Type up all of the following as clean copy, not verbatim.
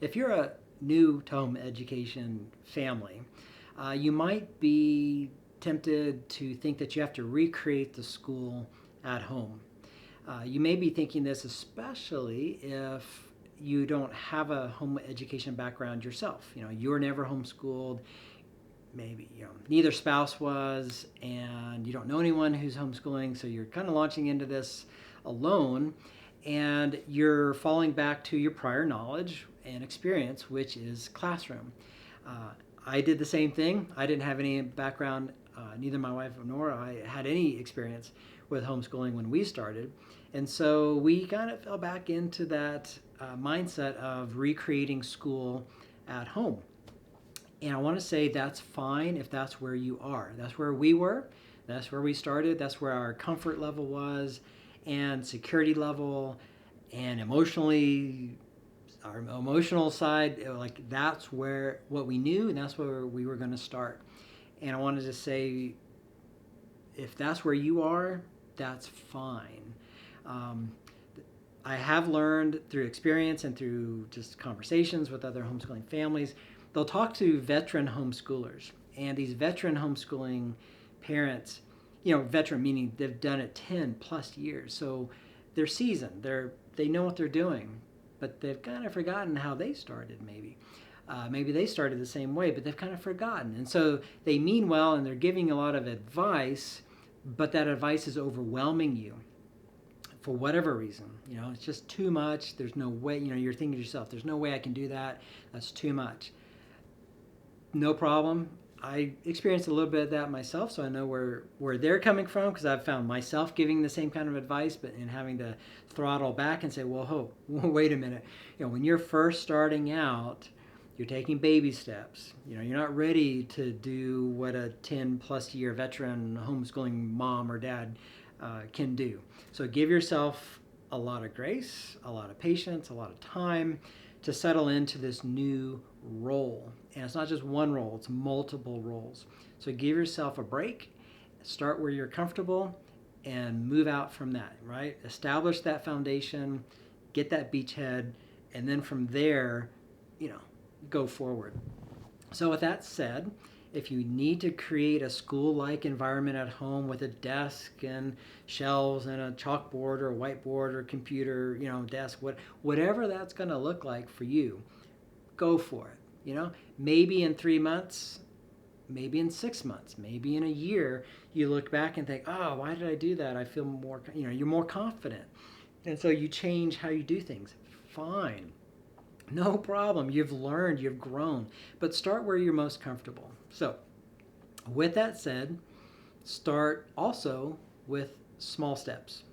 if you're a new to home education family, you might be tempted to think that you have to recreate the school at home. You may be thinking this especially if you don't have a home education background yourself. You were never homeschooled. Maybe neither spouse was, and you don't know anyone who's homeschooling, so you're kind of launching into this alone, and you're falling back to your prior knowledge and experience, which is classroom. Uh, I did the same thing. I didn't have any background. Neither my wife nor I had any experience with homeschooling when we started, and so we kind of fell back into that mindset of recreating school at home. And I want to say that's fine if that's where you are. That's where we were. That's where we started. That's where our comfort level was, and security level, and emotionally, our emotional side. Like that's where what we knew, and that's where we were going to start. And I wanted to say, if that's where you are, that's fine. Um, I have learned through experience and through just conversations with other homeschooling families, they'll talk to veteran homeschoolers. And these veteran homeschooling parents, veteran meaning they've done it 10 plus years. So they're seasoned, they know what they're doing, but they've kind of forgotten how they started maybe. Maybe they started the same way, but they've kind of forgotten. And so they mean well and they're giving a lot of advice, but that advice is overwhelming you for whatever reason. It's just too much. There's no way, you're thinking to yourself, there's no way I can do that. That's too much. No problem. I experienced a little bit of that myself, so I know where they're coming from, because I've found myself giving the same kind of advice, but in having to throttle back and say, well, wait a minute. When you're first starting out, you're taking baby steps. You're not ready to do what a 10 plus year veteran homeschooling mom or dad can do. So give yourself a lot of grace, a lot of patience, a lot of time to settle into this new role. And it's not just one role, it's multiple roles. So give yourself a break, start where you're comfortable, and move out from that, right? Establish that foundation, get that beachhead, and then from there, go forward. So with that said, if you need to create a school-like environment at home with a desk and shelves and a chalkboard or a whiteboard or computer, desk, whatever that's going to look like for you, go for it. Maybe in 3 months, maybe in 6 months, maybe in a year, you look back and think, oh, why did I do that? I feel more, you're more confident. And so you change how you do things. Fine. No problem. You've learned, you've grown, but start where you're most comfortable. So, with that said, start also with small steps.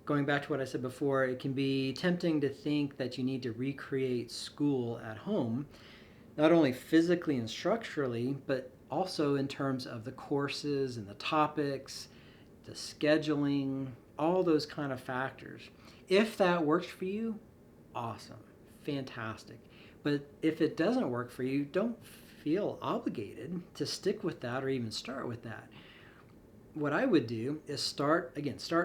Going back to what I said before, it can be tempting to think that you need to recreate school at home, not only physically and structurally, but also in terms of the courses and the topics, the scheduling, all those kind of factors. If that works for you, awesome. Fantastic. But if it doesn't work for you, don't feel obligated to stick with that or even start with that. What I would do is start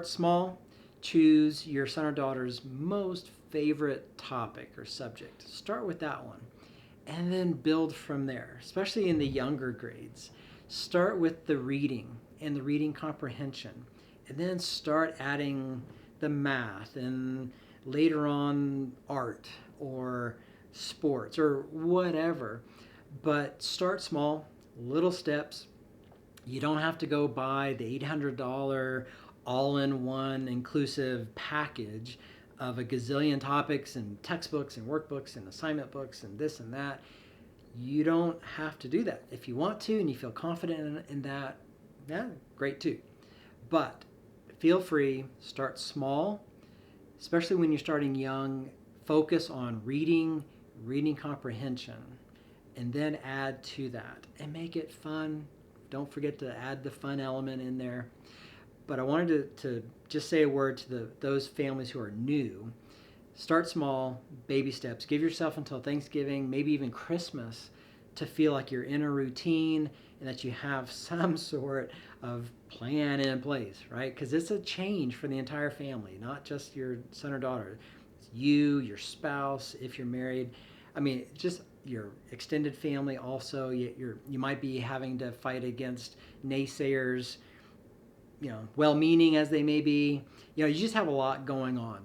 small, choose your son or daughter's most favorite topic or subject. Start with that one and then build from there, especially in the younger grades. Start with the reading and the reading comprehension, and then start adding the math and later on art or sports or whatever. But start small, little steps. You don't have to go buy the $800 all-in-one inclusive package of a gazillion topics and textbooks and workbooks and assignment books and this and that. You don't have to do that. If you want to and you feel confident in that, yeah, great too. But feel free, start small, especially when you're starting young. Focus on reading comprehension, and then add to that and make it fun. Don't forget to add the fun element in there. But I wanted to just say a word to those families who are new. Start small, baby steps. Give yourself until Thanksgiving, maybe even Christmas, to feel like you're in a routine and that you have some sort of plan in place, right? Because it's a change for the entire family, not just your son or daughter. It's you, your spouse, if you're married. I mean, just your extended family also. You might be having to fight against naysayers, well-meaning as they may be. You just have a lot going on.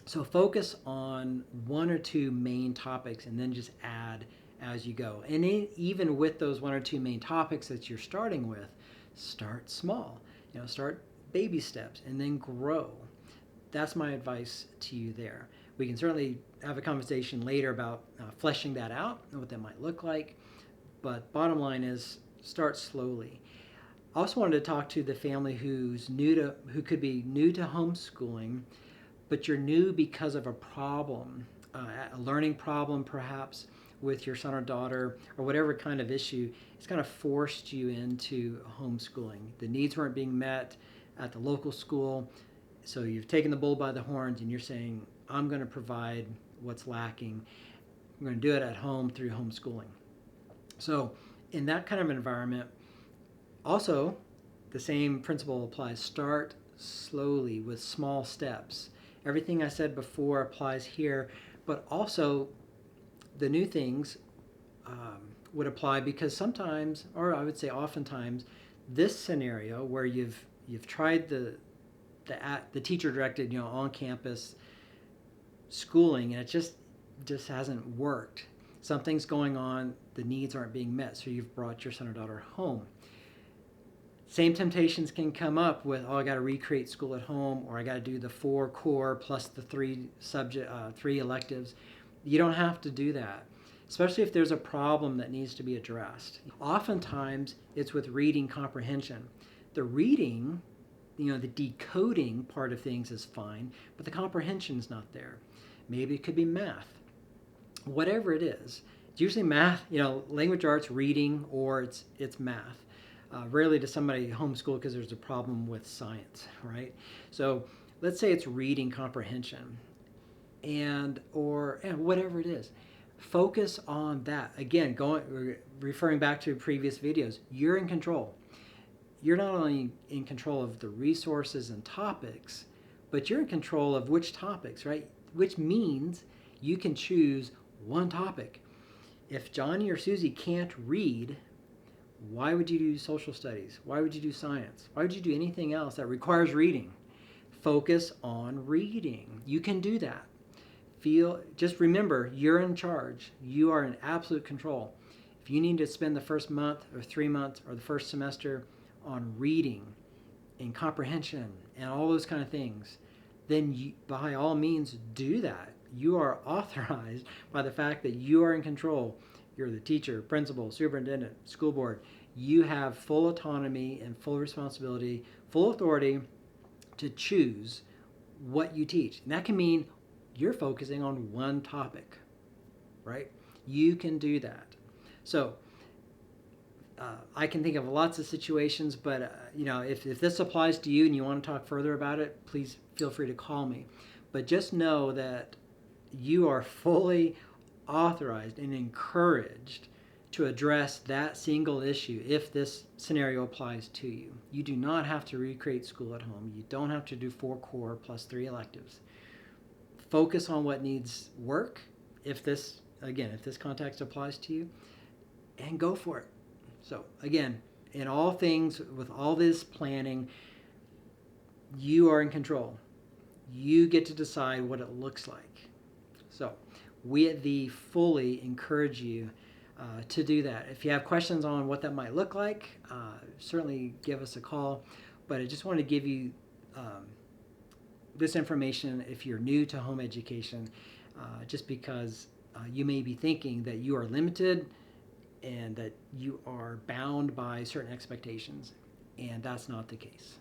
So focus on one or two main topics and then just add as you go. And even with those one or two main topics that you're starting with, start small. Start baby steps and then grow. That's my advice to you there. We can certainly have a conversation later about fleshing that out and what that might look like. But bottom line is, start slowly. I also wanted to talk to the family who could be new to homeschooling, but you're new because of a problem, a learning problem perhaps with your son or daughter, or whatever kind of issue. It's kind of forced you into homeschooling. The needs weren't being met at the local school, so you've taken the bull by the horns and you're saying, I'm going to provide what's lacking. I'm going to do it at home through homeschooling. So in that kind of environment, also the same principle applies. Start slowly with small steps. Everything I said before applies here, but also the new things would apply, because sometimes, or I would say oftentimes, this scenario where you've tried the teacher-directed, on-campus schooling, and it just hasn't worked. Something's going on, the needs aren't being met, so you've brought your son or daughter home. Same temptations can come up with, I got to recreate school at home, or I got to do the 4 core plus the 3 electives. You don't have to do that, especially if there's a problem that needs to be addressed. Oftentimes, it's with reading comprehension. The reading, the decoding part of things is fine, but the comprehension's not there. Maybe it could be math. Whatever it is, it's usually math, language arts, reading, or it's math. Rarely does somebody homeschool because there's a problem with science, right? So let's say it's reading comprehension, or whatever it is. Focus on that. Again, referring back to previous videos, you're in control. You're not only in control of the resources and topics, but you're in control of which topics, right? Which means you can choose one topic. If Johnny or Susie can't read, why would you do social studies? Why would you do science? Why would you do anything else that requires reading? Focus on reading. You can do that. Just remember, you're in charge. You are in absolute control. If you need to spend the first month or 3 months or the first semester on reading and comprehension and all those kind of things, then by all means do that. You are authorized by the fact that you are in control. You're the teacher, principal, superintendent, school board. You have full autonomy and full responsibility, full authority to choose what you teach. And that can mean you're focusing on one topic, right? You can do that. So I can think of lots of situations, but if this applies to you and you want to talk further about it, please feel free to call me. But just know that you are fully authorized and encouraged to address that single issue if this scenario applies to you. You do not have to recreate school at home. You don't have to do 4 core plus 3 electives. Focus on what needs work if this context applies to you, and go for it. So again, in all things, with all this planning, you are in control. You get to decide what it looks like. So we at the fully encourage you to do that. If you have questions on what that might look like, certainly give us a call. But I just wanted to give you this information if you're new to home education, just because you may be thinking that you are limited and that you are bound by certain expectations, and that's not the case.